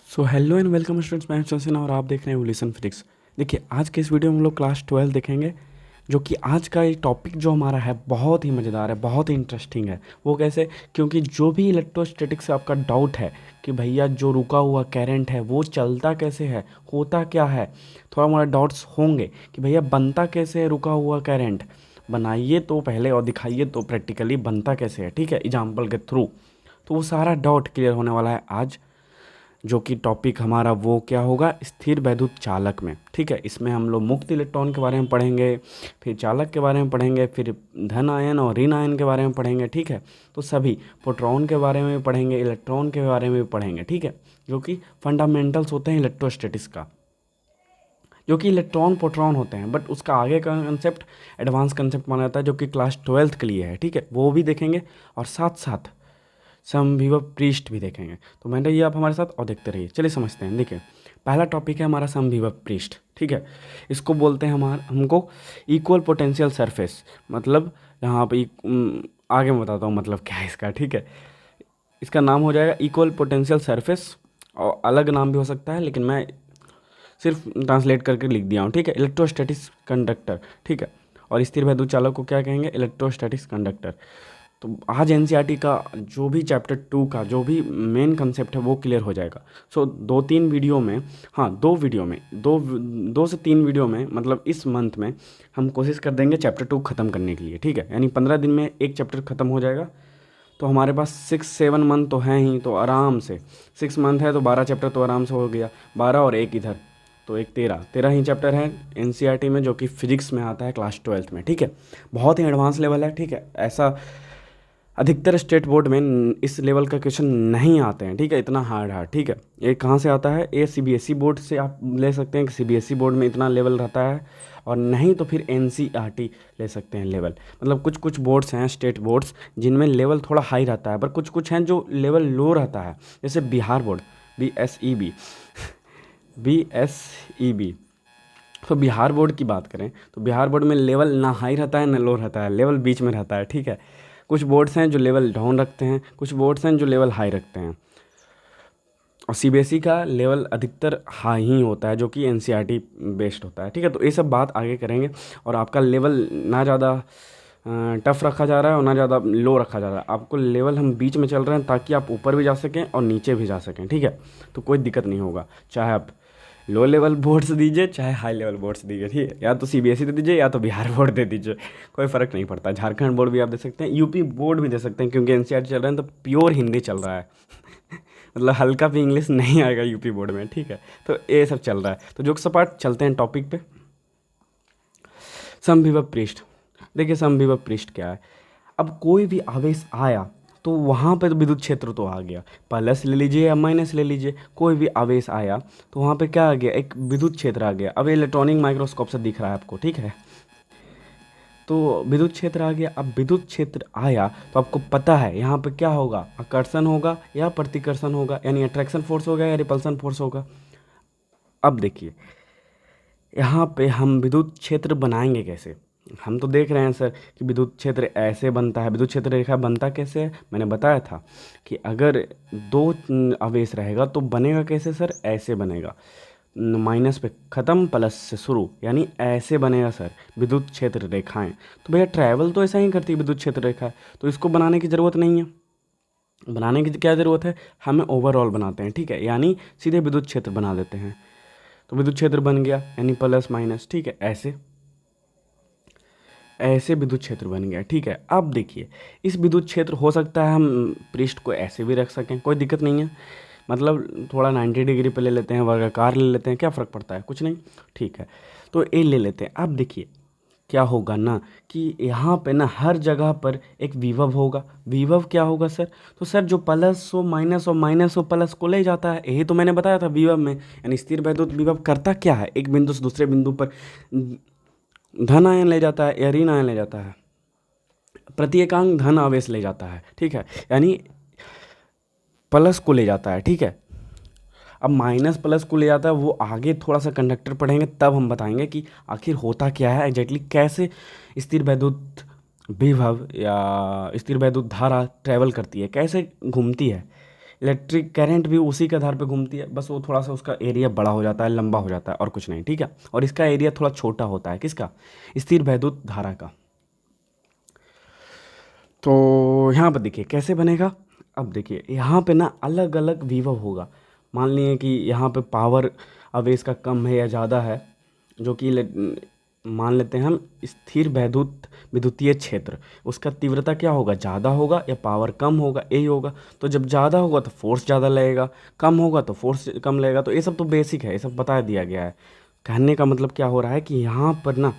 So hello and welcome students, मैं हूं और आप देख रहे हैं एवोल्यूशन फिजिक्स। देखिए, आज के इस वीडियो में हम लोग क्लास 12 देखेंगे, जो कि आज का ये टॉपिक जो हमारा है बहुत ही मज़ेदार है, बहुत ही इंटरेस्टिंग है। वो कैसे? क्योंकि जो भी इलेक्ट्रोस्टैटिक से आपका डाउट है कि भैया जो रुका हुआ करंट है वो चलता कैसे है, होता क्या है, थोड़ा मोड़ा डाउट्स होंगे कि भैया बनता कैसे है रुका हुआ करंट, बनाइए तो पहले और दिखाइए तो प्रैक्टिकली बनता कैसे है, ठीक है, एग्जाम्पल के थ्रू। तो वो सारा डाउट क्लियर होने वाला है आज, जो कि टॉपिक हमारा वो क्या होगा, स्थिर वैद्युत चालक में। ठीक है, इसमें हम लोग मुक्त इलेक्ट्रॉन के बारे में पढ़ेंगे, फिर चालक के बारे में पढ़ेंगे, फिर धन आयन और ऋण आयन के बारे में पढ़ेंगे। ठीक है, तो सभी प्रोटॉन के बारे में भी पढ़ेंगे, इलेक्ट्रॉन के बारे में भी पढ़ेंगे। ठीक है, जो कि फंडामेंटल्स होते हैं इलेक्ट्रोस्टैटिक्स का, जो कि इलेक्ट्रॉन प्रोटॉन होते हैं, बट उसका आगे का कंसेप्ट एडवांस कंसेप्ट माना जाता है, जो कि क्लास 12 के लिए है। ठीक है, वो भी देखेंगे और साथ साथ समविभव पृष्ठ भी देखेंगे। तो मैंने ये आप हमारे साथ और देखते रहिए। चलिए समझते हैं। देखिए, पहला टॉपिक है हमारा समविभव पृष्ठ। ठीक है, इसको बोलते हैं हमको इक्वल पोटेंशियल सरफेस। मतलब यहाँ पे आगे मैं बताता हूँ मतलब क्या है इसका। ठीक है, इसका नाम हो जाएगा इक्वल पोटेंशियल सरफेस, और अलग नाम भी हो सकता है, लेकिन मैं सिर्फ ट्रांसलेट करके लिख दिया हूँ। ठीक है, इलेक्ट्रोस्टैटिक्स कंडक्टर। ठीक है, और स्थिर वैद्युत चालक को क्या कहेंगे? Electrostatics conductor. तो आज एनसीईआरटी का जो भी चैप्टर 2 का जो भी मेन कंसेप्ट है वो क्लियर हो जाएगा। सो दो तीन वीडियो में, हाँ दो वीडियो में, दो से तीन वीडियो में, मतलब इस मंथ में हम कोशिश कर देंगे चैप्टर 2 ख़त्म करने के लिए। ठीक है, यानी 15 दिन में एक चैप्टर ख़त्म हो जाएगा। तो हमारे पास 6-7 मंथ तो हैं ही, तो आराम से 6 मंथ है तो 12 चैप्टर तो आराम से हो गया। 12 और एक इधर तो एक 13 ही चैप्टर है एनसीईआरटी में, जो कि फिजिक्स में आता है क्लास 12 में। ठीक है, बहुत ही एडवांस लेवल है। ठीक है, ऐसा अधिकतर स्टेट बोर्ड में इस लेवल का क्वेश्चन नहीं आते हैं। ठीक है, इतना हार्ड। ठीक है, ये कहाँ से आता है? ये सीबीएसई बोर्ड से आप ले सकते हैं कि सीबीएसई बोर्ड में इतना लेवल रहता है, और नहीं तो फिर एनसीईआरटी ले सकते हैं लेवल। मतलब कुछ कुछ बोर्ड्स हैं, स्टेट बोर्ड्स, जिनमें लेवल थोड़ा हाई रहता है, पर कुछ कुछ हैं जो लेवल लो रहता है, जैसे बिहार बोर्ड, BSEB BSEB। तो बिहार बोर्ड की बात करें तो बिहार बोर्ड में लेवल ना हाई रहता है ना लो रहता है, लेवल बीच में रहता है। ठीक है, कुछ बोर्ड्स हैं जो लेवल डाउन रखते हैं, कुछ बोर्ड्स हैं जो लेवल हाई रखते हैं, और सीबीएसई का लेवल अधिकतर हाई ही होता है, जो कि एनसीईआरटी बेस्ड होता है। ठीक है, तो ये सब बात आगे करेंगे। और आपका लेवल ना ज़्यादा टफ रखा जा रहा है और ना ज़्यादा लो रखा जा रहा है, आपको लेवल हम बीच में चल रहे हैं ताकि आप ऊपर भी जा सकें और नीचे भी जा सकें। ठीक है, तो कोई दिक्कत नहीं होगा, चाहे आप लो लेवल बोर्ड्स दीजिए चाहे हाई लेवल बोर्ड्स दीजिए। ठीक है, या तो सीबीएसई दे दीजिए या तो बिहार बोर्ड दे दीजिए, कोई फ़र्क नहीं पड़ता। झारखंड बोर्ड भी आप दे सकते हैं, यूपी बोर्ड भी दे सकते हैं, क्योंकि एनसीईआरटी चल रहा है तो प्योर हिंदी चल रहा है। मतलब हल्का भी इंग्लिश नहीं आएगा यूपी बोर्ड में। ठीक है, तो ये सब चल रहा है। तो जोक सपाट चलते हैं टॉपिक पे। समविभव पृष्ठ। देखिए, समविभव पृष्ठ क्या है? अब कोई भी आवेश आया तो वहाँ पर विद्युत क्षेत्र तो आ गया, प्लस ले लीजिए या माइनस ले लीजिए, कोई भी आवेश आया तो वहाँ पे क्या आ गया? एक विद्युत क्षेत्र आ गया। अब इलेक्ट्रॉनिक माइक्रोस्कोप से दिख रहा है आपको। ठीक है, तो विद्युत क्षेत्र आ गया। अब विद्युत क्षेत्र आया तो आपको पता है यहाँ पे क्या होगा? आकर्षण होगा या प्रतिकर्षण होगा, यानी अट्रैक्शन फोर्स होगा या रिपल्सन फोर्स होगा। अब देखिए, यहाँ पे हम विद्युत क्षेत्र बनाएंगे कैसे? हम तो देख रहे हैं सर कि विद्युत क्षेत्र ऐसे बनता है। विद्युत क्षेत्र रेखा बनता कैसे है? मैंने बताया था कि अगर दो आवेश रहेगा तो बनेगा कैसे सर? ऐसे बनेगा, माइनस पे ख़त्म प्लस से शुरू, यानी ऐसे बनेगा सर विद्युत क्षेत्र रेखाएं। तो भैया ट्रैवल तो ऐसा ही करती है विद्युत क्षेत्र रेखा, तो इसको बनाने की ज़रूरत नहीं है। बनाने की क्या ज़रूरत है? हमें ओवरऑल बनाते हैं। ठीक है, यानी सीधे विद्युत क्षेत्र बना देते हैं। तो विद्युत क्षेत्र बन गया, यानी प्लस माइनस। ठीक है, ऐसे ऐसे विद्युत क्षेत्र बन गया। ठीक है, अब देखिए, इस विद्युत क्षेत्र हो सकता है हम पृष्ठ को ऐसे भी रख सकें, कोई दिक्कत नहीं है। मतलब थोड़ा 90 डिग्री पे ले लेते हैं, वर्गाकार ले लेते हैं, क्या फ़र्क पड़ता है? कुछ नहीं। ठीक है, तो ये ले लेते हैं। अब देखिए क्या होगा ना, कि यहाँ पे ना हर जगह पर एक विभव होगा। विभव क्या होगा सर? तो सर जो प्लस हो माइनस हो, माइनस हो प्लस को ले जाता है, यही तो मैंने बताया था विभव में। यानी स्थिर वैद्युत विभव करता क्या है? एक बिंदु से दूसरे बिंदु पर धन आयन ले जाता है या ऋण आयन ले जाता है, प्रति एकांक धन आवेश ले जाता है। ठीक है, यानी प्लस को ले जाता है। ठीक है, अब माइनस प्लस को ले जाता है, वो आगे थोड़ा सा कंडक्टर पढ़ेंगे तब हम बताएंगे कि आखिर होता क्या है एग्जैक्टली, कैसे स्थिर वैद्युत विभव या स्थिर वैद्युत धारा ट्रैवल करती है, कैसे घूमती है। इलेक्ट्रिक करंट भी उसी के आधार पे घूमती है, बस वो थोड़ा सा उसका एरिया बड़ा हो जाता है, लंबा हो जाता है, और कुछ नहीं, ठीक है। और इसका एरिया थोड़ा छोटा होता है, किसका? स्थिर वैद्युत धारा का। तो यहाँ पर देखिए कैसे बनेगा। अब देखिए यहाँ पे ना अलग अलग विभव होगा। मान लिए कि यहाँ पे पावर अब इसका कम है या ज़्यादा है, जो कि मान लेते हैं हम स्थिर विद्युतीय क्षेत्र, उसका तीव्रता क्या होगा, ज़्यादा होगा या पावर कम होगा, यही होगा। तो जब ज़्यादा होगा तो फोर्स ज़्यादा लगेगा, कम होगा तो फोर्स कम लगेगा। तो ये सब तो बेसिक है, ये सब बता दिया गया है। कहने का मतलब क्या हो रहा है कि यहाँ पर ना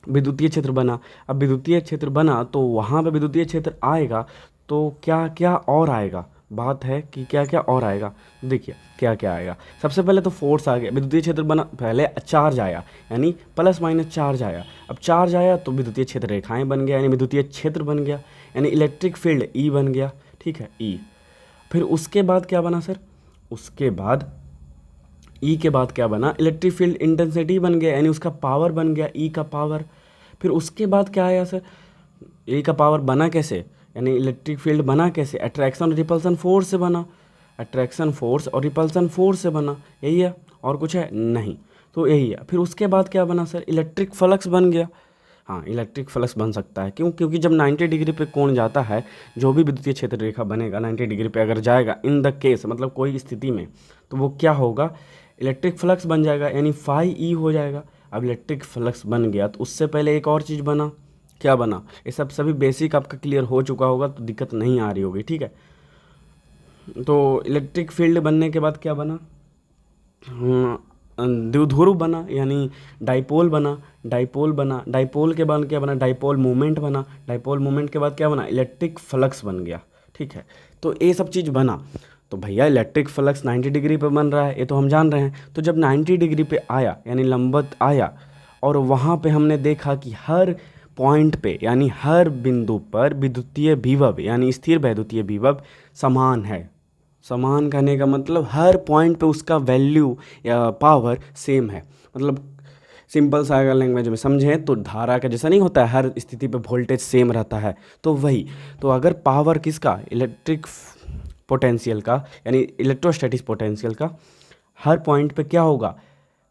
विद्युतीय क्षेत्र बना। अब विद्युतीय क्षेत्र बना तो वहाँ पे विद्युतीय क्षेत्र आएगा, तो क्या क्या और आएगा, बात है कि क्या क्या और आएगा। देखिए क्या क्या आएगा। सबसे पहले तो फोर्स आ गया, विद्युतीय क्षेत्र बना, पहले चार्ज आया, यानी प्लस माइनस चार्ज आया। अब चार्ज आया तो विद्युतीय क्षेत्र रेखाएं बन गया, यानी विद्युतीय क्षेत्र बन गया, यानी इलेक्ट्रिक फील्ड ई बन गया, ठीक है, ई। फिर उसके बाद क्या बना सर, उसके बाद ई के बाद क्या बना, इलेक्ट्रिक फील्ड इंटेंसिटी बन गया, यानी उसका पावर बन गया, ई का पावर। फिर उसके बाद क्या आया सर, ई का पावर बना कैसे, यानी इलेक्ट्रिक फील्ड बना कैसे, अट्रैक्शन और रिपल्सन फोर्स से बना, अट्रैक्शन फोर्स और रिपल्सन फोर्स से बना, यही है, और कुछ है नहीं, तो यही है। फिर उसके बाद क्या बना सर, इलेक्ट्रिक फ्लक्स बन गया। हाँ, इलेक्ट्रिक फ्लक्स बन सकता है, क्यों? क्योंकि जब 90 डिग्री पे कोण जाता है, जो भी विद्युतीय क्षेत्र रेखा बनेगा 90 डिग्री पे अगर जाएगा, इन द केस मतलब कोई स्थिति में, तो वो क्या होगा, इलेक्ट्रिक फ्लक्स बन जाएगा, यानी फाई ई हो जाएगा। अब इलेक्ट्रिक फ्लक्स बन गया तो उससे पहले एक और चीज़ बना, क्या बना, ये सब सभी बेसिक आपका क्लियर हो चुका होगा, तो दिक्कत नहीं आ रही होगी, ठीक है। तो इलेक्ट्रिक फील्ड बनने के बाद क्या बना, द्विध्रुव बना, यानी डाइपोल बना, डाइपोल बना, डाइपोल के बाद क्या बना, डाइपोल मोमेंट बना, डाइपोल मोमेंट के बाद क्या बना, इलेक्ट्रिक फ्लक्स बन गया, ठीक है। तो ये सब चीज़ बना। तो भैया इलेक्ट्रिक फ्लक्स 90 डिग्री पे बन रहा है, ये तो हम जान रहे हैं। तो जब 90 डिग्री पे आया, यानी लंबवत आया, और वहाँ पे हमने देखा कि हर पॉइंट पे, यानी हर बिंदु पर विद्युतीय विभव, यानी स्थिर वैद्युतीय विभव समान है। समान कहने का मतलब हर पॉइंट पे उसका वैल्यू या पावर सेम है। मतलब सिंपल सा अगर लैंग्वेज में समझें तो धारा का जैसा नहीं होता है, हर स्थिति पे वोल्टेज सेम रहता है, तो वही। तो अगर पावर किसका, इलेक्ट्रिक पोटेंशियल का, यानी इलेक्ट्रोस्टैटिक पोटेंशियल का, हर पॉइंट पे क्या होगा,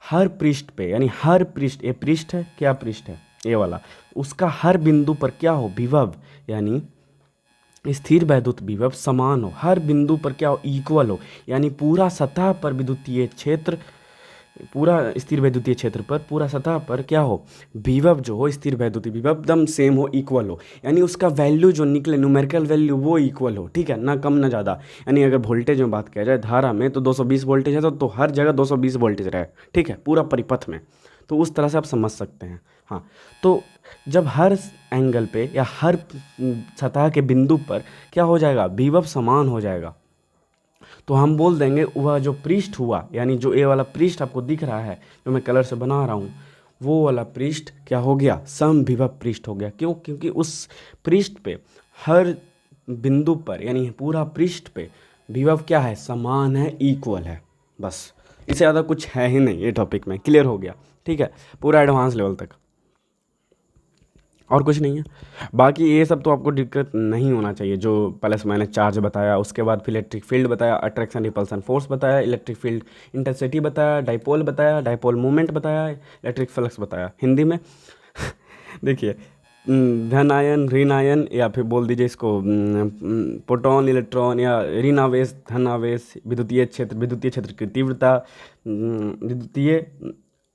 हर पृष्ठ पे, यानी हर पृष्ठ, ये पृष्ठ है, क्या पृष्ठ है, ये वाला, उसका हर बिंदु पर क्या हो, विभव, यानी स्थिर वैद्युत विभव समान हो, हर बिंदु पर क्या हो, इक्वल हो, यानी पूरा सतह पर विद्युतीय क्षेत्र, पूरा स्थिर वैद्युतीय क्षेत्र पर पूरा सतह पर क्या हो, विभव जो हो, स्थिर वैद्युतीय विभव एकदम सेम हो, इक्वल हो, यानी उसका वैल्यू जो निकले, न्यूमेरिकल वैल्यू, वो इक्वल हो, ठीक है, ना कम ना ज़्यादा। यानी अगर वोल्टेज में बात किया जाए, धारा में तो 220 वोल्टेज है, तो हर जगह 220 वोल्टेज रहे, ठीक है, पूरा परिपथ में। तो उस तरह से आप समझ सकते हैं। हाँ, तो जब हर एंगल पे या हर सतह के बिंदु पर क्या हो जाएगा, विभव समान हो जाएगा, तो हम बोल देंगे वह जो पृष्ठ हुआ, यानी जो ये वाला पृष्ठ आपको दिख रहा है, जो मैं कलर से बना रहा हूँ, वो वाला पृष्ठ क्या हो गया, समविभव पृष्ठ हो गया। क्यों? क्योंकि उस पृष्ठ पे हर बिंदु पर, यानी पूरा पृष्ठ पे विभव क्या है, समान है, इक्वल है। बस इससे ज़्यादा कुछ है ही नहीं, ये टॉपिक में क्लियर हो गया, ठीक है, पूरा एडवांस लेवल तक, और कुछ नहीं है। बाकी ये सब तो आपको दिक्कत नहीं होना चाहिए, जो प्लस माइनस चार्ज बताया, उसके बाद फिर इलेक्ट्रिक फील्ड बताया, अट्रैक्शन रिपल्सन फोर्स बताया, इलेक्ट्रिक फील्ड इंटेंसिटी बताया, डाइपोल बताया, डाइपोल मूवमेंट बताया, इलेक्ट्रिक फ्लक्स बताया हिंदी में। देखिए धन आयन, ऋण आयन, या फिर बोल दीजिए इसको प्रोटॉन इलेक्ट्रॉन, या ऋण आवेश धन आवेश, विद्युतीय क्षेत्र की तीव्रता, विद्युतीय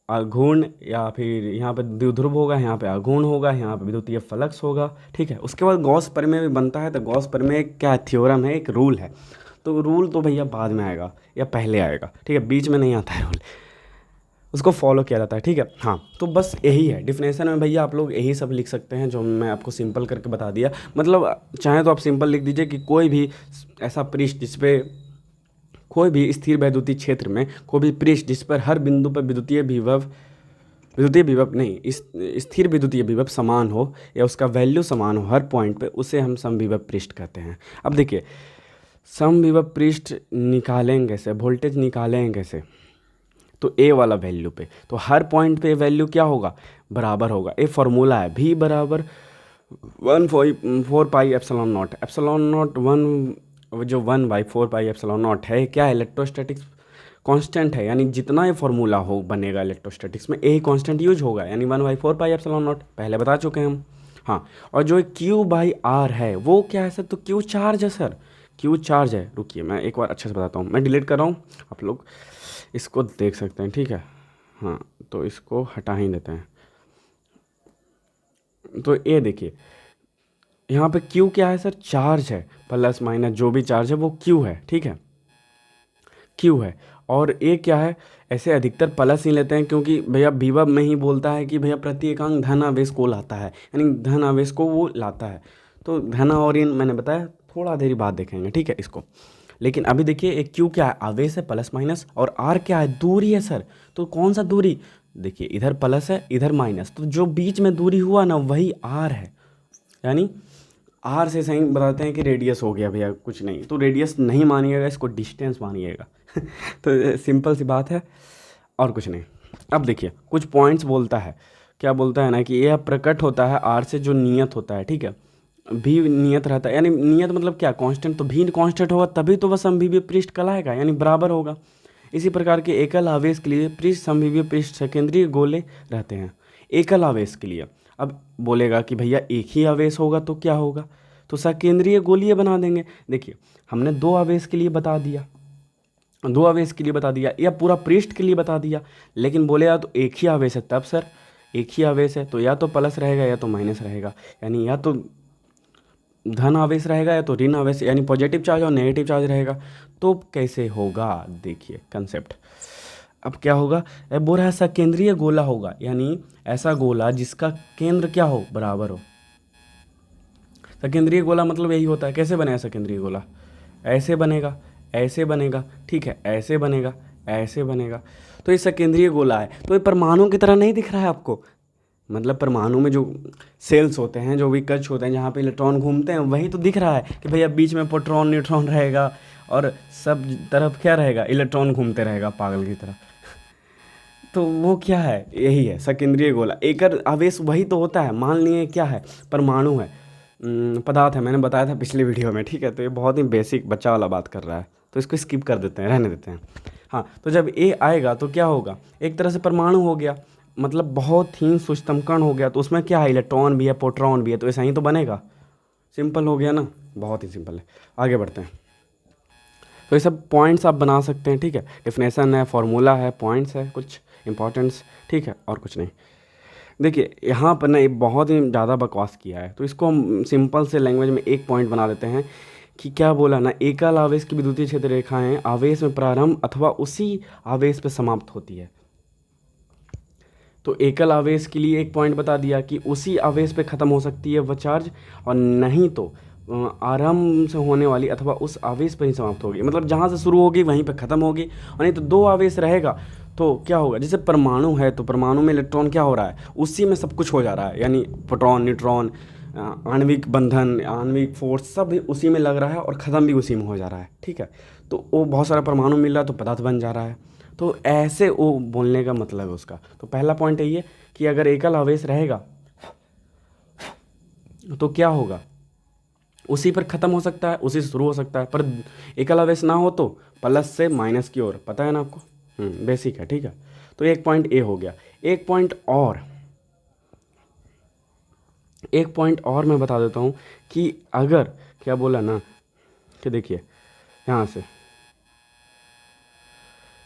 आघूर्ण, या फिर यहाँ पे द्विध्रुव होगा, यहाँ पे आघूर्ण होगा, यहाँ पे विद्युतीय फ्लक्स होगा, ठीक है। उसके बाद गॉस प्रमेय भी बनता है। तो गॉस प्रमेय क्या थ्योरम है, एक रूल है। तो रूल तो भैया बाद में आएगा या पहले आएगा, ठीक है, बीच में नहीं आता है रूल, उसको फॉलो किया जाता है, ठीक है। हाँ, तो बस यही है डिफिनेशन में भैया, आप लोग यही सब लिख सकते हैं जो मैं आपको सिंपल करके बता दिया। मतलब चाहे तो आप सिंपल लिख दीजिए कि कोई भी ऐसा पृष्ठ जिसपे कोई भी स्थिर वैद्युतीय क्षेत्र में कोई भी पृष्ठ जिस पर हर बिंदु पर विद्युतीय विभव नहीं, इस स्थिर विद्युतीय विभव समान हो या उसका वैल्यू समान हो हर पॉइंट पे, उसे हम समविभव पृष्ठ कहते हैं। अब देखिए समविभव पृष्ठ निकालेंगे कैसे, वोल्टेज निकालेंगे कैसे, तो ए वाला वैल्यू पे, तो हर पॉइंट पे वैल्यू क्या होगा, बराबर होगा। ए फॉर्मूला है, V बराबर 1/4 पाई एप्सिलॉन नॉट 1 वो जो 1/4πε0 है क्या है, इलेक्ट्रोस्टैटिक्स कांस्टेंट है, यानी जितना ये फार्मूला हो बनेगा इलेक्ट्रोस्टैटिक्स में यही कांस्टेंट यूज होगा, यानी 1/4πε0 पहले बता चुके हैं हम। हाँ, और जो Q/R है वो क्या है सर, तो Q चार्ज है सर, Q चार्ज है। रुकिए मैं एक बार अच्छे से बताता हूँ, मैं डिलीट कर रहा हूँ, आप लोग इसको देख सकते हैं, ठीक है। हाँ, तो इसको हटा ही देते हैं। तो ये देखिए यहाँ पे Q क्या है सर, चार्ज है, प्लस माइनस जो भी चार्ज है वो Q है, ठीक है, Q है। और ए क्या है, ऐसे अधिकतर प्लस ही लेते हैं क्योंकि भैया विभव में ही बोलता है कि भैया प्रति एकांक धन आवेश को लाता है, यानी धन आवेश को वो लाता है। तो धन और इन मैंने बताया थोड़ा देरी बाद देखेंगे, ठीक है इसको। लेकिन अभी देखिए एक Q क्या है, आवेश है प्लस माइनस, और R क्या है, दूरी है सर। तो कौन सा दूरी, देखिए इधर प्लस है इधर माइनस, तो जो बीच में दूरी हुआ ना वही R है, यानी आर से सही बताते हैं कि रेडियस हो गया भैया, कुछ नहीं, तो रेडियस नहीं मानिएगा, इसको डिस्टेंस मानिएगा। तो सिंपल सी बात है और कुछ नहीं। अब देखिए कुछ पॉइंट्स बोलता है, क्या बोलता है ना कि यह प्रकट होता है आर से जो नियत होता है, ठीक है, भी नियत रहता है, यानी नियत मतलब क्या, कांस्टेंट, तो भी कांस्टेंट होगा तभी तो वह समविभीय पृष्ठ कहलाएगा, यानी बराबर होगा। इसी प्रकार के एकल आवेश के लिए पृष्ठ समविभीय पृष्ठ सेकेंद्रीय गोले रहते हैं, एकल आवेश के लिए। अब बोलेगा कि भैया एक ही आवेश होगा तो क्या होगा, तो सकेंद्रीय गोलीय बना देंगे। देखिए हमने दो आवेश के लिए बता दिया, दो आवेश के लिए बता दिया या पूरा पृष्ठ के लिए बता दिया, लेकिन बोलेगा तो एक ही आवेश है, तब सर एक ही आवेश है तो या तो प्लस रहेगा या तो माइनस रहेगा, यानी या तो धन आवेश रहेगा या तो ऋण आवेश, यानी पॉजिटिव चार्ज और नेगेटिव चार्ज रहेगा। तो कैसे होगा, देखिए कंसेप्ट। अब क्या होगा, बोल रहा है सकेंद्रीय गोला होगा, यानी ऐसा गोला जिसका केंद्र क्या हो, बराबर हो। सकेंद्रीय गोला मतलब यही होता है। कैसे बनेगा सकेंद्रीय गोला, ऐसे बनेगा, ऐसे बनेगा, ठीक है, ऐसे बनेगा, ऐसे बनेगा। तो ये सकेंद्रीय गोला है, तो ये परमाणु की तरह नहीं दिख रहा है आपको, मतलब परमाणु में जो सेल्स होते हैं, जो भी कक्ष होते हैं जहाँ पे इलेक्ट्रॉन घूमते हैं, वही तो दिख रहा है कि भैया बीच में प्रोटॉन न्यूट्रॉन रहेगा और सब तरफ क्या रहेगा, इलेक्ट्रॉन घूमते रहेगा पागल की तरह। तो वो क्या है, यही है सकेंद्रीय गोला। एकल आवेश वही तो होता है, मान लिए क्या है, परमाणु है, पदार्थ है, मैंने बताया था पिछले वीडियो में, ठीक है। तो ये बहुत ही बेसिक बच्चा वाला बात कर रहा है, तो इसको स्किप कर देते हैं, रहने देते हैं। हाँ, तो जब ए आएगा तो क्या होगा, एक तरह से परमाणु हो गया, मतलब बहुत ही सूक्ष्म कण हो गया, तो उसमें क्या है, इलेक्ट्रॉन भी है प्रोटॉन भी है, तो ऐसा ही तो बनेगा। सिंपल हो गया ना, बहुत ही सिंपल है। आगे बढ़ते हैं। तो ये सब पॉइंट्स आप बना सकते हैं, ठीक है, डेफिनेशन है, फॉर्मूला है, पॉइंट्स है, कुछ इंपॉर्टेंट्स, ठीक है, और कुछ नहीं। देखिए यहाँ पर ना ये बहुत ही ज़्यादा बकवास किया है, तो इसको हम सिंपल से लैंग्वेज में एक पॉइंट बना देते हैं कि क्या बोला ना, एकल आवेश की विद्युतीय क्षेत्र रेखाएं आवेश में प्रारंभ अथवा उसी आवेश पर समाप्त होती है। तो एकल आवेश के लिए एक पॉइंट बता दिया कि उसी आवेश पे ख़त्म हो सकती है वह चार्ज, और नहीं तो आरंभ से होने वाली अथवा उस आवेश पर ही समाप्त होगी, मतलब जहाँ से शुरू होगी वहीं पे ख़त्म होगी। और नहीं तो दो आवेश रहेगा तो क्या होगा, जैसे परमाणु है तो परमाणु में इलेक्ट्रॉन क्या हो रहा है, उसी में सब कुछ हो जा रहा है, यानी प्रोटॉन न्यूट्रॉन आणविक बंधन आणविक फोर्स सब उसी में लग रहा है और ख़त्म भी उसी में हो जा रहा है, ठीक है। तो वो बहुत सारा परमाणु मिल रहा है तो पदार्थ बन जा रहा है। तो ऐसे वो बोलने का मतलब है उसका। तो पहला पॉइंट यही है कि अगर एकल आवेश रहेगा तो क्या होगा, उसी पर ख़त्म हो सकता है, उसी से शुरू हो सकता है, पर एकल आवेश ना हो तो प्लस से माइनस की ओर, पता है ना आपको, बेसिक है, ठीक है। तो एक पॉइंट ए हो गया। एक पॉइंट और मैं बता देता हूँ कि अगर क्या बोला ना कि देखिए यहाँ से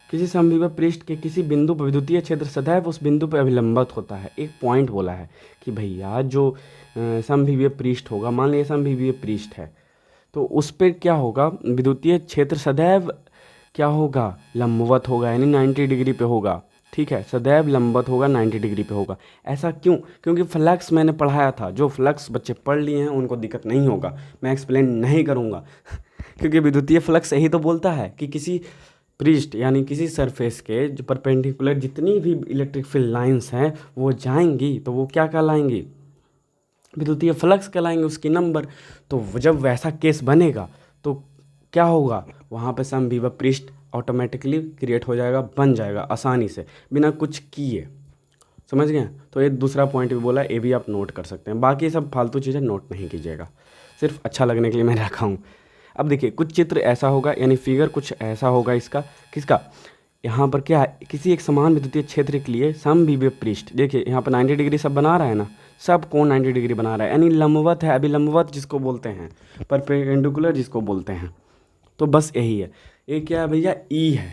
किसी समविभव पृष्ठ के किसी बिंदु पर विद्युतीय क्षेत्र सदैव उस बिंदु पर अभिलंबित होता है। एक पॉइंट बोला है कि भैया जो समविभव पृष्ठ होगा, मान लीजिए समविभव पृष्ठ है, तो उस पर क्या होगा, विद्युतीय क्षेत्र सदैव क्या होगा, लंबवत होगा, यानी 90 डिग्री पे होगा, ठीक है, सदैव लंबवत होगा, 90 डिग्री पे होगा। ऐसा क्यों, क्योंकि फ्लक्स मैंने पढ़ाया था, जो फ्लक्स बच्चे पढ़ लिए हैं उनको दिक्कत नहीं होगा, मैं एक्सप्लेन नहीं करूँगा। क्योंकि विद्युतीय फ्लक्स यही तो बोलता है कि किसी पृष्ठ यानी किसी सरफेस के जो परपेंडिकुलर जितनी भी इलेक्ट्रिक फील्ड लाइंस हैं वो जाएंगी तो वो क्या कहलाएंगी, विद्युतीय फ्लक्स कहलाएंगे, उसकी नंबर। तो जब वैसा केस बनेगा तो क्या होगा, वहाँ पे समविभव पृष्ठ ऑटोमेटिकली क्रिएट हो जाएगा, बन जाएगा आसानी से बिना कुछ किए, समझ गए। तो ये दूसरा पॉइंट भी बोला, ये भी आप नोट कर सकते हैं, बाकी सब फालतू चीज़ें नोट नहीं कीजिएगा, सिर्फ अच्छा लगने के लिए मैं रखा हूँ। अब देखिए कुछ चित्र ऐसा होगा, यानी फिगर कुछ ऐसा होगा इसका, किसका, यहाँ पर क्या है, किसी एक समान विद्युतीय क्षेत्र के लिए समविभव पृष्ठ, देखिए यहाँ पर 90 डिग्री सब बना रहा है ना, सब कोण 90 डिग्री बना रहा है, यानी लंबवत है, अभी लंबवत जिसको बोलते हैं, परपेंडिकुलर जिसको बोलते हैं। तो बस यही है, ये क्या है भैया, ई है,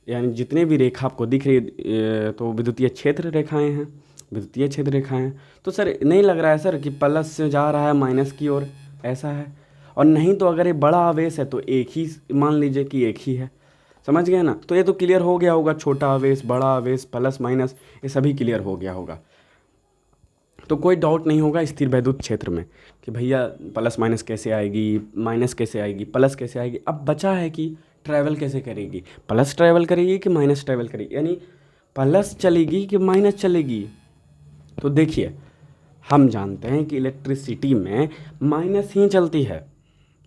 यानी जितने भी रेखा आपको दिख रही है तो विद्युतीय क्षेत्र रेखाएं हैं, विद्युतीय क्षेत्र रेखाएं हैं। तो सर नहीं लग रहा है सर कि प्लस से जा रहा है माइनस की ओर, ऐसा है, और नहीं तो अगर ये बड़ा आवेश है तो एक ही मान लीजिए कि एक ही है, समझ गए ना। तो ये तो क्लियर हो गया होगा, छोटा आवेश, बड़ा आवेश, प्लस माइनस, ये सभी क्लियर हो गया होगा। तो कोई डाउट नहीं होगा स्थिर वैद्युत क्षेत्र में कि भैया प्लस माइनस कैसे आएगी, माइनस कैसे आएगी, प्लस कैसे आएगी। अब बचा है कि ट्रैवल कैसे करेगी, प्लस ट्रैवल करेगी कि माइनस ट्रैवल करेगी, यानी प्लस चलेगी कि माइनस चलेगी। तो देखिए हम जानते हैं कि इलेक्ट्रिसिटी में माइनस ही चलती है,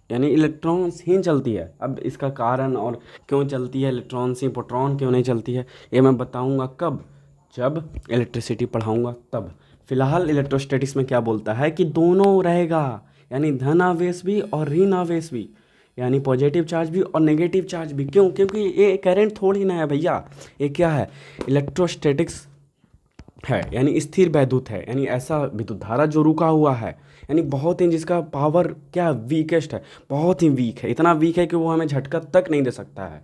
यानी इलेक्ट्रॉन्स ही चलती है। अब इसका कारण और क्यों चलती है इलेक्ट्रॉन से, प्रोटॉन क्यों नहीं चलती है, ये मैं बताऊंगा कब, जब इलेक्ट्रिसिटी पढ़ाऊंगा तब। फिलहाल इलेक्ट्रोस्टैटिक्स में क्या बोलता है कि दोनों रहेगा, यानी धन आवेश भी और ऋण आवेश भी, यानी पॉजिटिव चार्ज भी और नेगेटिव चार्ज भी। क्यों? क्योंकि ये करंट थोड़ी ना है भैया, ये क्या है, इलेक्ट्रोस्टैटिक्स है, यानी स्थिर वैद्युत है, यानी ऐसा विद्युत धारा जो रुका हुआ है, यानी बहुत ही जिसका पावर क्या वीकेस्ट है, बहुत ही वीक है, इतना वीक है कि वो हमें झटका तक नहीं दे सकता है,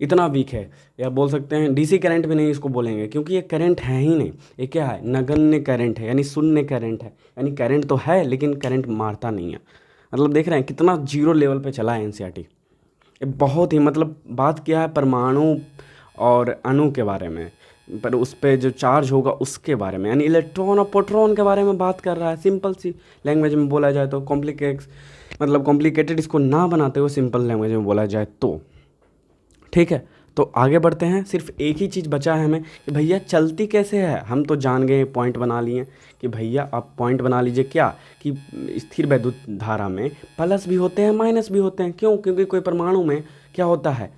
इतना वीक है। या बोल सकते हैं डीसी करंट भी नहीं इसको बोलेंगे, क्योंकि ये करंट है ही नहीं, ये क्या है, नगण्य करंट है, यानी शून्य करंट है, यानी करंट तो है लेकिन करंट मारता नहीं है। मतलब देख रहे हैं कितना जीरो लेवल पे चला है एनसीईआरटी। ये बहुत ही, मतलब बात क्या है, परमाणु और अणु के बारे में, पर उस पर जो चार्ज होगा उसके बारे में, यानी इलेक्ट्रॉन और प्रोटॉन के बारे में बात कर रहा है। सिंपल सी लैंग्वेज में बोला जाए तो, कॉम्प्लिकेटेड इसको ना बनाते हुए सिंपल लैंग्वेज में बोला जाए तो, ठीक है। तो आगे बढ़ते हैं, सिर्फ एक ही चीज़ बचा है हमें कि भैया चलती कैसे है। हम तो जान गए, पॉइंट बना लिए कि भैया आप पॉइंट बना लीजिए क्या, कि स्थिर वैद्युत धारा में प्लस भी होते हैं माइनस भी होते हैं। क्यों? क्योंकि कोई परमाणु में क्या होता है,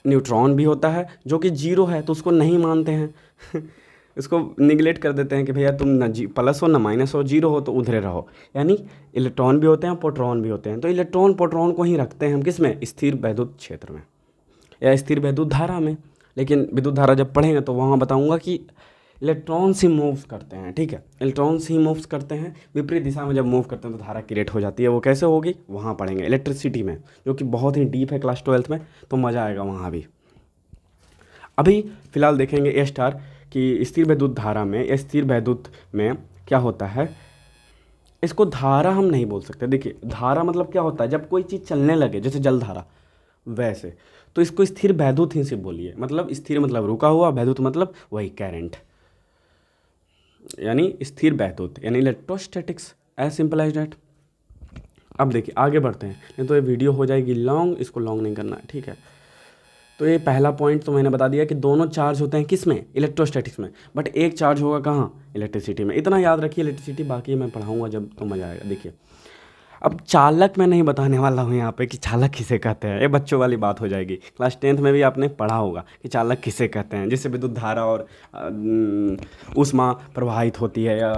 न्यूट्रॉन भी होता है जो कि जीरो है, तो उसको नहीं मानते हैं उसको निगलेक्ट कर देते हैं कि भैया तुम ना प्लस हो ना माइनस हो, जीरो हो तो उधरे रहो। यानी इलेक्ट्रॉन भी होते हैं, प्रोटॉन भी होते हैं। तो इलेक्ट्रॉन प्रोटॉन को ही रखते हैं हम किस में, स्थिर वैद्युत क्षेत्र में या स्थिर वैद्युत धारा में। लेकिन विद्युत धारा जब पढ़ेंगे तो वहाँ बताऊँगा कि इलेक्ट्रॉन्स ही मूव करते हैं, ठीक है, इलेक्ट्रॉन्स ही मूव्स करते हैं, विपरीत दिशा में जब मूव करते हैं तो धारा क्रिएट हो जाती है। वो कैसे होगी वहाँ पढ़ेंगे इलेक्ट्रिसिटी में, जो कि बहुत ही डीप है क्लास 12th में, तो मज़ा आएगा वहाँ भी। अभी फिलहाल देखेंगे ए स्टार कि स्थिर वैद्युत धारा में या स्थिर वैद्युत में क्या होता है। इसको धारा हम नहीं बोल सकते। देखिए धारा मतलब क्या होता है, जब कोई चीज़ चलने लगे, जैसे जल धारा वैसे, तो इसको स्थिर वैद्युत ही से बोलिए। मतलब स्थिर मतलब रुका हुआ, वैद्युत मतलब वही करंट, यानी स्थिर वैद्युत, यानी electrostatics, as simple as that. अब देखिए आगे बढ़ते हैं, नहीं तो ये वीडियो हो जाएगी लॉन्ग, इसको लॉन्ग नहीं करना है, ठीक है। तो ये पहला पॉइंट तो मैंने बता दिया कि दोनों चार्ज होते हैं किस में, इलेक्ट्रोस्टैटिक्स में, बट एक चार्ज होगा कहाँ, इलेक्ट्रिसिटी में। इतना याद रखिए इलेक्ट्रिसिटी, बाकी मैं पढ़ाऊँगा जब तो मज़ा आएगा। देखिए अब चालक मैं नहीं बताने वाला हूँ यहाँ पे कि चालक किसे कहते हैं, ये बच्चों वाली बात हो जाएगी। क्लास 10th में भी आपने पढ़ा होगा कि चालक किसे कहते हैं, जिससे विद्युत धारा और ऊष्मा प्रवाहित होती है या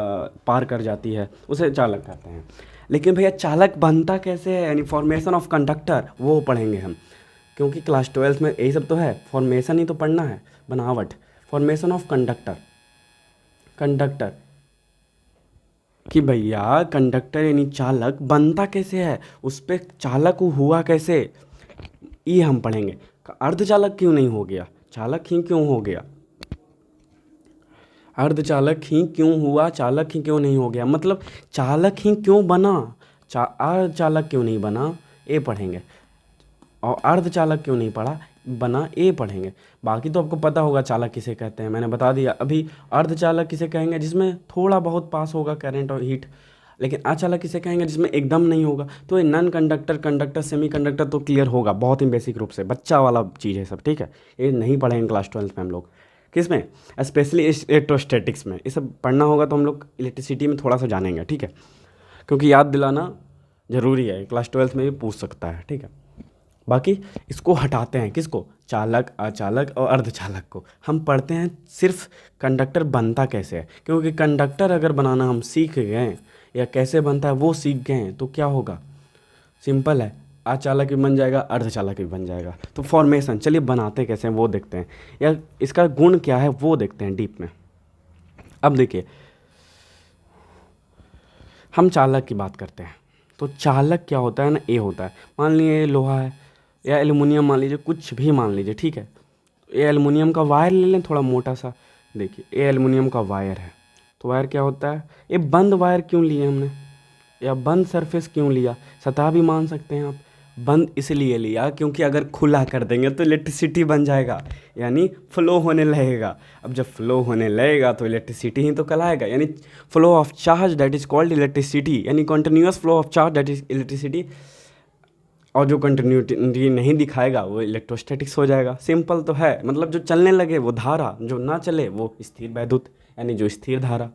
पार कर जाती है, उसे चालक कहते हैं। लेकिन भैया चालक बनता कैसे है, यानी फॉर्मेशन ऑफ कंडक्टर, वो पढ़ेंगे हम, क्योंकि क्लास 12th में यही सब तो है, फॉर्मेशन ही तो पढ़ना है, बनावट, फॉर्मेशन ऑफ कंडक्टर। कंडक्टर कि भैया कंडक्टर यानी चालक बनता कैसे है, उस पर चालक हुआ कैसे, ये हम पढ़ेंगे। अर्धचालक क्यों नहीं हो गया, चालक ही क्यों हो गया, अर्धचालक ही क्यों हुआ, चालक ही क्यों नहीं हो गया, मतलब चालक ही क्यों बना, अर्धचालक क्यों नहीं बना, ये पढ़ेंगे। और अर्धचालक क्यों नहीं पढ़ा बना, ये पढ़ेंगे। बाकी तो आपको पता होगा चालक किसे कहते हैं, मैंने बता दिया। अभी अर्धचालक किसे कहेंगे, जिसमें थोड़ा बहुत पास होगा करंट और हीट। लेकिन अचालक किसे कहेंगे, जिसमें एकदम नहीं होगा। तो ये non conductor, conductor, semi conductor तो क्लियर होगा बहुत ही बेसिक रूप से, बच्चा वाला चीज़ है सब, ठीक है। ये नहीं पढ़ेंगे क्लास 12th में हम लोग, किस में, स्पेशली इलेक्ट्रोस्टैटिक्स में। ये सब पढ़ना होगा तो हम लोग इलेक्ट्रिसिटी में थोड़ा सा जानेंगे, ठीक है, क्योंकि याद दिलाना ज़रूरी है, क्लास 12th में भी पूछ सकता है, ठीक है। बाकी इसको हटाते हैं, किसको, चालक, अचालक और अर्धचालक को। हम पढ़ते हैं सिर्फ कंडक्टर बनता कैसे है, क्योंकि कंडक्टर अगर बनाना हम सीख गए या कैसे बनता है वो सीख गए तो क्या होगा, सिंपल है, अचालक भी बन जाएगा, अर्धचालक भी बन जाएगा। तो फॉर्मेशन चलिए बनाते कैसे हैं वो देखते हैं, या इसका गुण क्या है वो देखते हैं डीप में। अब देखिए हम चालक की बात करते हैं, तो चालक क्या होता है ना, ए होता है। मान लीजिए ये लोहा है या एल्युमिनियम, मान लीजिए कुछ भी मान लीजिए, ठीक है। ये एल्युमिनियम का वायर ले लें थोड़ा मोटा सा, देखिए ये एल्युमिनियम का वायर है। तो वायर क्या होता है, ये बंद वायर क्यों लिए हमने, या बंद सरफेस क्यों लिया, सतह भी मान सकते हैं आप। बंद इसलिए लिया क्योंकि अगर खुला कर देंगे तो इलेक्ट्रिसिटी बन जाएगा, यानी फ्लो होने लगेगा। अब जब फ्लो होने लगेगा तो इलेक्ट्रिसिटी ही तो कहलाएगा, यानी flow of charge that is called electricity, यानी continuous flow of charge that is electricity. और जो कंटिन्यूटी नहीं दिखाएगा वो इलेक्ट्रोस्टैटिक्स हो जाएगा। सिंपल तो है, मतलब जो चलने लगे वो धारा, जो ना चले वो स्थिर वैद्युत, यानी जो स्थिर धारा।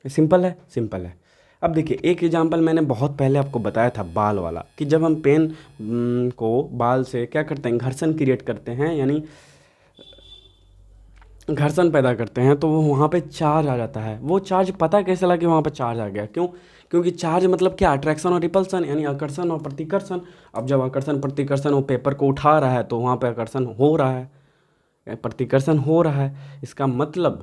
सिंपल है, सिंपल है। अब देखिए एक एग्जांपल मैंने बहुत पहले आपको बताया था बाल वाला, कि जब हम पेन को बाल से क्या करते हैं, घर्षण क्रिएट करते हैं, यानी घर्षण पैदा करते हैं, तो वो वहाँ पे चार्ज आ जाता है। वो चार्ज पता कैसे लगा कि वहाँ पे चार्ज आ गया, क्यों? क्योंकि चार्ज मतलब क्या, अट्रैक्शन और रिपल्सन, यानी आकर्षण और प्रतिकर्षण। अब जब आकर्षण प्रतिकर्षण वो पेपर को उठा रहा है तो वहाँ पे आकर्षण हो रहा है, प्रतिकर्षण हो रहा है। इसका मतलब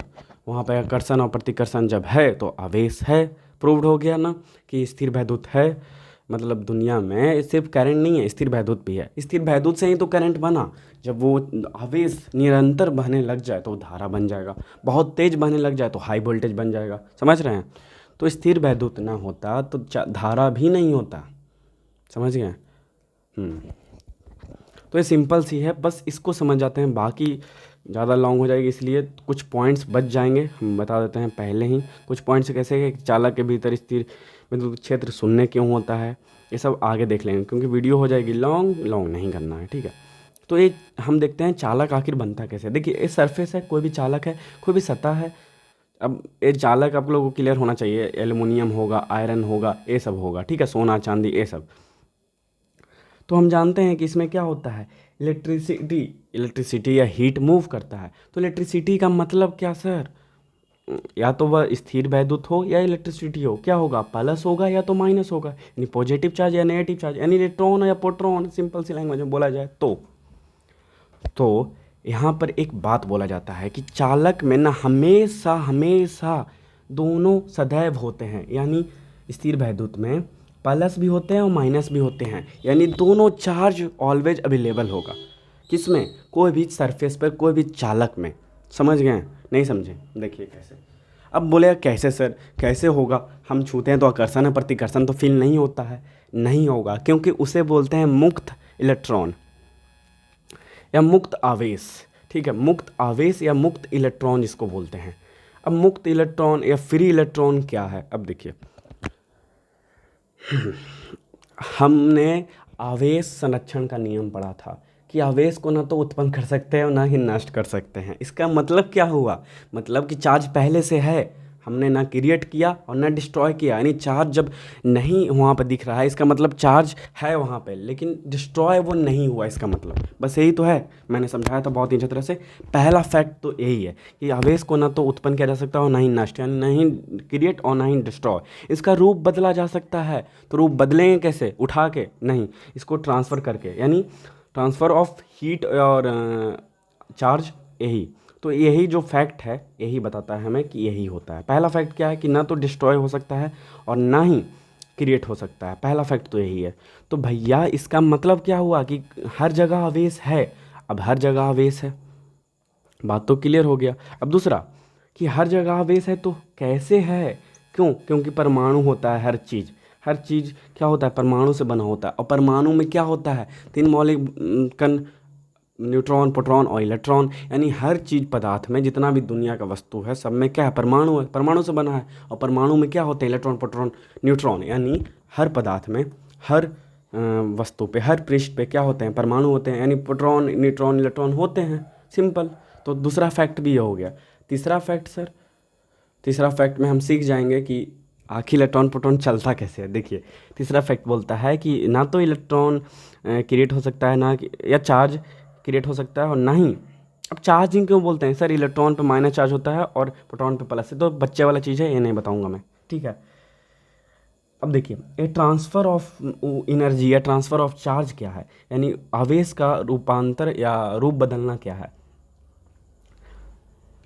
वहाँ पे आकर्षण और प्रतिकर्षण जब है तो आवेश है। प्रूव्ड हो गया ना कि स्थिर वैद्युत है। मतलब दुनिया में सिर्फ करंट नहीं है, स्थिर वैद्युत भी है। स्थिर वैद्युत से ही तो करंट बना। जब वो आवेश निरंतर बहने लग जाए तो धारा बन जाएगा, बहुत तेज बहने लग जाए तो हाई वोल्टेज बन जाएगा। समझ रहे हैं? तो स्थिर वैद्युत ना होता तो धारा भी नहीं होता। समझ गए? तो ये सिंपल सी है, बस इसको समझ जाते हैं। बाकी ज़्यादा लॉन्ग हो जाएगी, इसलिए कुछ पॉइंट्स बच जाएंगे, हम बता देते हैं पहले ही। कुछ पॉइंट्स कैसे है, चालक के भीतर स्थिर विद्युत क्षेत्र शून्य क्यों होता है, ये सब आगे देख लेंगे, क्योंकि वीडियो हो जाएगी लॉन्ग, लॉन्ग नहीं करना है, ठीक है। तो ये हम देखते हैं चालक आखिर बनता कैसे। देखिए ये सरफेस है, कोई भी चालक है, कोई भी सतह है। अब ये चालक आप लोगों को क्लियर होना चाहिए, एल्युमिनियम होगा, आयरन होगा, ये सब होगा, ठीक है, सोना चांदी ये सब। तो हम जानते हैं कि इसमें क्या होता है, इलेक्ट्रिसिटी या हीट मूव करता है। तो इलेक्ट्रिसिटी का मतलब क्या सर, या तो वह स्थिर वैद्युत हो या इलेक्ट्रिसिटी हो, क्या होगा, प्लस होगा या तो माइनस होगा, यानी पॉजिटिव चार्ज या नेगेटिव चार्ज, यानी इलेक्ट्रॉन या प्रोटॉन, सिंपल सी लैंग्वेज में बोला जाए तो यहाँ पर एक बात बोला जाता है कि चालक में ना हमेशा हमेशा दोनों सदैव होते हैं, यानी स्थिर वैद्युत में प्लस भी होते हैं और माइनस भी होते हैं, यानी दोनों चार्ज ऑलवेज अवेलेबल होगा। किसमें, कोई भी सरफेस पर, कोई भी चालक में। समझ गए? नहीं समझे? देखिए कैसे। अब बोले कैसे सर, कैसे होगा, हम छूते हैं तो आकर्षण है, प्रतिकर्षण तो फील नहीं होता है। नहीं होगा, क्योंकि उसे बोलते हैं मुक्त इलेक्ट्रॉन या मुक्त आवेश, ठीक है, मुक्त आवेश या मुक्त इलेक्ट्रॉन जिसको बोलते हैं। अब मुक्त इलेक्ट्रॉन या फ्री इलेक्ट्रॉन क्या है, अब देखिए हमने आवेश संरक्षण का नियम पढ़ा था कि आवेश को ना तो उत्पन्न कर सकते हैं और ना ही नष्ट कर सकते हैं। इसका मतलब क्या हुआ, मतलब कि चार्ज पहले से है, हमने ना क्रिएट किया और ना डिस्ट्रॉय किया। यानी चार्ज जब नहीं वहाँ पर दिख रहा है, इसका मतलब चार्ज है वहाँ पे, लेकिन डिस्ट्रॉय वो नहीं हुआ, इसका मतलब बस यही तो है। मैंने समझाया था बहुत ही अच्छी तरह से। पहला फैक्ट तो यही है कि आवेश को ना तो उत्पन्न किया जा सकता है और ना ही नष्ट, यानी ना ही क्रिएट और ना ही डिस्ट्रॉय। इसका रूप बदला जा सकता है, तो रूप बदलेंगे कैसे, उठा के नहीं, इसको ट्रांसफ़र करके, यानी ट्रांसफ़र ऑफ हीट और चार्ज, यही तो यही जो फैक्ट है यही बताता है हमें कि यही होता है। पहला फैक्ट क्या है कि ना तो डिस्ट्रॉय हो सकता है और ना ही क्रिएट हो सकता है। पहला फैक्ट तो यही है। तो भैया इसका मतलब क्या हुआ कि हर जगह आवेश है। अब हर जगह आवेश है, बात तो क्लियर हो गया। अब दूसरा कि हर जगह आवेश है तो कैसे है, क्यों? क्योंकि परमाणु होता है, हर चीज़ क्या होता है, परमाणु से बना होता है। और परमाणु में क्या होता है, 3 मौलिक कण, न्यूट्रॉन, प्रोटॉन और इलेक्ट्रॉन, यानी हर चीज़ पदार्थ में जितना भी दुनिया का वस्तु है सब में क्या है, परमाणु है, परमाणु से बना है। और परमाणु में क्या होते हैं, इलेक्ट्रॉन, प्रोटॉन, न्यूट्रॉन, यानी हर पदार्थ में, हर वस्तु पे, हर पृष्ठ पे क्या होते हैं, परमाणु होते हैं, यानी प्रोटॉन, न्यूट्रॉन, इलेक्ट्रॉन होते हैं। सिंपल। तो दूसरा फैक्ट भी ये हो गया। तीसरा फैक्ट सर, तीसरा फैक्ट में हम सीख जाएंगे कि आखिर इलेक्ट्रॉन प्रोटॉन चलता कैसे है। देखिए तीसरा फैक्ट बोलता है कि ना तो इलेक्ट्रॉन क्रिएट हो सकता है, ना या चार्ज क्रिएट हो सकता है, और ना ही, अब चार्जिंग क्यों बोलते हैं सर, इलेक्ट्रॉन पे माइनस चार्ज होता है और प्रोटॉन पे प्लस है, तो बच्चे वाला चीज़ है, ये नहीं बताऊंगा मैं, ठीक है। अब देखिए, ये ट्रांसफ़र ऑफ एनर्जी या ट्रांसफ़र ऑफ चार्ज क्या है, यानी आवेश का रूपांतर या रूप बदलना क्या है।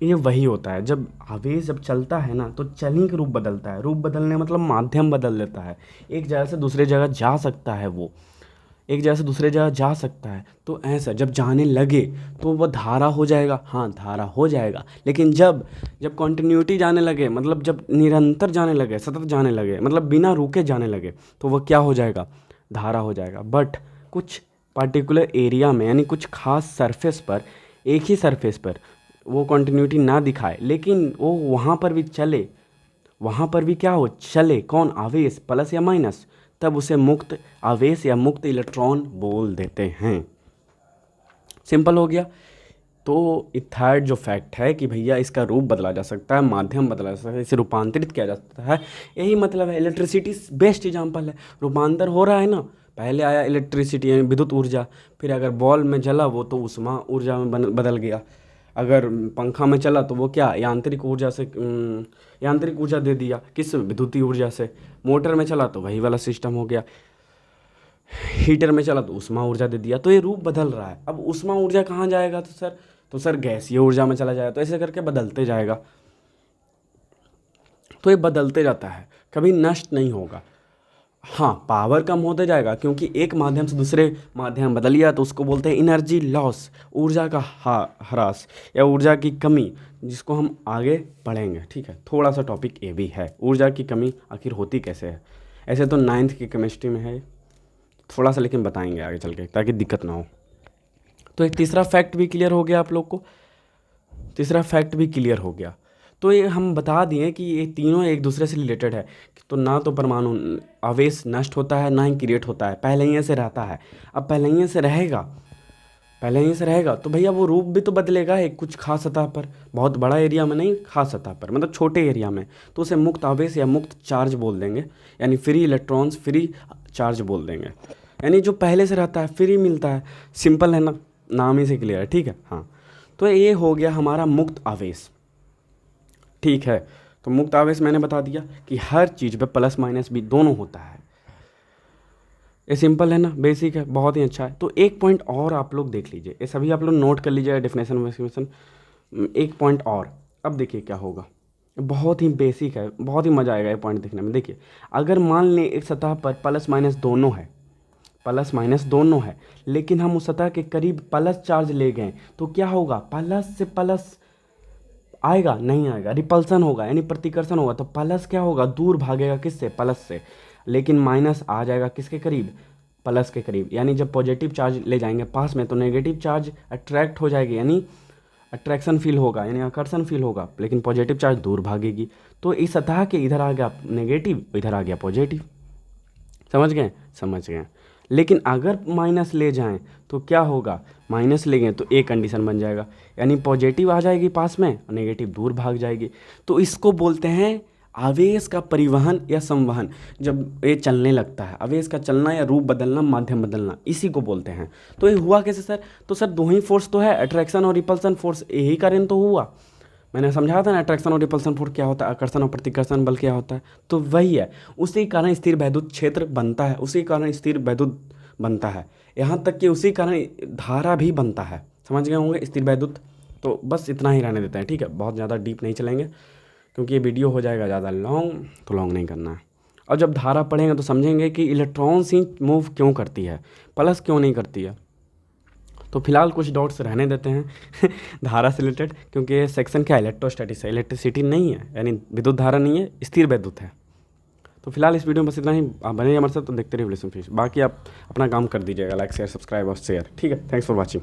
ये वही होता है, जब आवेश जब चलता है ना तो चलनी का रूप बदलता है। रूप बदलने मतलब माध्यम बदल देता है, एक जगह से दूसरे जगह जा सकता है, वो एक जगह से दूसरे जगह जा सकता है। तो ऐसा जब जाने लगे तो वह धारा हो जाएगा, हाँ धारा हो जाएगा। लेकिन जब जब कॉन्टिन्यूटी जाने लगे, मतलब जब निरंतर जाने लगे, सतत जाने लगे, मतलब बिना रुके जाने लगे, तो वह क्या हो जाएगा, धारा हो जाएगा। बट कुछ पार्टिकुलर एरिया में, यानी कुछ खास सरफेस पर, एक ही सरफेस पर वो कॉन्टिन्यूटी ना दिखाए, लेकिन वो वहाँ पर भी चले, वहाँ पर भी क्या हो, चले कौन, आवेश प्लस या माइनस, तब उसे मुक्त आवेश या मुक्त इलेक्ट्रॉन बोल देते हैं। सिंपल हो गया। तो थर्ड जो फैक्ट है कि भैया इसका रूप बदला जा सकता है, माध्यम बदला जा सकता है, इसे रूपांतरित किया जा सकता है। यही मतलब है, इलेक्ट्रिसिटी बेस्ट एग्जांपल है, रूपांतर हो रहा है ना। पहले आया इलेक्ट्रिसिटी यानी विद्युत ऊर्जा, फिर अगर बॉल में जला वो तो उष्मा ऊर्जा में बदल गया, अगर पंखा में चला तो वो क्या यांत्रिक ऊर्जा से यांत्रिक ऊर्जा दे दिया, किस विद्युतीय ऊर्जा से। मोटर में चला तो वही वाला सिस्टम हो गया, हीटर में चला तो उष्मा ऊर्जा दे दिया। तो ये रूप बदल रहा है। अब उष्मा ऊर्जा कहाँ जाएगा, तो सर गैसीय ऊर्जा में चला जाएगा। तो ऐसे करके बदलते जाएगा, तो ये बदलते जाता है, कभी नष्ट नहीं होगा। हाँ, पावर कम होते जाएगा, क्योंकि एक माध्यम से दूसरे माध्यम बदल गया, तो उसको बोलते हैं एनर्जी लॉस, ऊर्जा का ह्रास या ऊर्जा की कमी, जिसको हम आगे पढ़ेंगे। ठीक है, थोड़ा सा टॉपिक ये भी है, ऊर्जा की कमी आखिर होती कैसे है। ऐसे तो 9th की केमिस्ट्री में है थोड़ा सा, लेकिन बताएंगे आगे चल के ताकि दिक्कत ना हो। तो एक तीसरा फैक्ट भी क्लियर हो गया आप लोग को, तीसरा फैक्ट भी क्लियर हो गया। तो ये हम बता दिए कि ये तीनों एक दूसरे से रिलेटेड है। तो ना तो परमाणु आवेश नष्ट होता है, ना ही क्रिएट होता है, पहले ही से रहता है। अब पहले ही से रहेगा, पहले ही से रहेगा तो भैया वो रूप भी तो बदलेगा, एक कुछ खास सतह पर, बहुत बड़ा एरिया में नहीं, खास सतह पर, मतलब छोटे एरिया में। तो उसे मुक्त आवेश या मुक्त चार्ज बोल देंगे, यानी फ्री इलेक्ट्रॉन्स, फ्री चार्ज बोल देंगे। यानी जो पहले से रहता है, फ्री मिलता है। सिंपल है ना, नाम ही से क्लियर है। ठीक है, हाँ। तो ये हो गया हमारा मुक्त आवेश। ठीक है, तो मुक्त आवेश मैंने बता दिया कि हर चीज़ पे प्लस माइनस भी दोनों होता है। ये सिंपल है ना, बेसिक है, बहुत ही अच्छा है। तो एक पॉइंट और आप लोग देख लीजिए, ये सभी आप लोग नोट कर लीजिएगा, डेफिनेशन वेफिनेशन। एक पॉइंट और, अब देखिए क्या होगा, बहुत ही बेसिक है, बहुत ही मज़ा आएगा ये पॉइंट देखने में। देखिए, अगर मान लें एक सतह पर प्लस माइनस दोनों है, प्लस माइनस दोनों है, लेकिन हम उस सतह के करीब प्लस चार्ज ले गए, तो क्या होगा, प्लस से प्लस आएगा, नहीं आएगा, रिपल्सन होगा, यानी प्रतिकर्षण होगा। तो प्लस क्या होगा, दूर भागेगा, किससे, प्लस से। लेकिन माइनस आ जाएगा किसके करीब, प्लस के करीब। यानी जब पॉजिटिव चार्ज ले जाएंगे पास में, तो नेगेटिव चार्ज अट्रैक्ट हो जाएगी, यानी अट्रैक्शन फील होगा, यानी आकर्षण फील होगा, लेकिन पॉजिटिव चार्ज दूर भागेगी। तो इस सतह के इधर आ गया नेगेटिव, इधर आ गया पॉजिटिव। समझ गए, समझ गए। लेकिन अगर माइनस ले जाएं तो क्या होगा, माइनस ले गए तो एक कंडीशन बन जाएगा, यानी पॉजिटिव आ जाएगी पास में और नेगेटिव दूर भाग जाएगी। तो इसको बोलते हैं आवेश का परिवहन या संवहन। जब ये चलने लगता है, आवेश का चलना या रूप बदलना, माध्यम बदलना, इसी को बोलते हैं। तो ये हुआ कैसे सर, तो सर दो ही फोर्स तो है, अट्रैक्शन और रिपल्सन फोर्स, यही कारण तो हुआ। मैंने समझाया था ना, अट्रैक्शन और रिपल्सन फोर्स क्या होता है, आकर्षण और प्रतिकर्षण बल क्या होता है। तो वही है, उसी कारण स्थिर वैद्युत क्षेत्र बनता है, उसी कारण स्थिर वैद्युत बनता है, यहाँ तक कि उसी कारण धारा भी बनता है। समझ गए होंगे, स्थिर वैद्युत। तो बस इतना ही रहने देते हैं, ठीक है, बहुत ज़्यादा डीप नहीं चलेंगे, क्योंकि ये वीडियो हो जाएगा ज़्यादा लॉन्ग, तो लॉन्ग नहीं करना है। और जब धारा पढ़ेंगे तो समझेंगे कि इलेक्ट्रॉन्स ही मूव क्यों करती है, प्लस क्यों नहीं करती है। तो फिलहाल कुछ डॉट्स रहने देते हैं धारा से रिलेटेड, क्योंकि ये सेक्शन क्या है, इलेक्ट्रोस्टैटिक्स है, इलेक्ट्रिसिटी नहीं है, यानी विद्युत धारा नहीं है, स्थिर वैद्युत है। तो फिलहाल इस वीडियो में बस इतना ही। आप बने हमारे साथ, तो देखते रहिए रिलेशन फिश। बाकी आप अपना काम कर दीजिएगा, लाइक शेयर सब्सक्राइब और शेयर। ठीक है, थैंक्स फॉर वॉचिंग।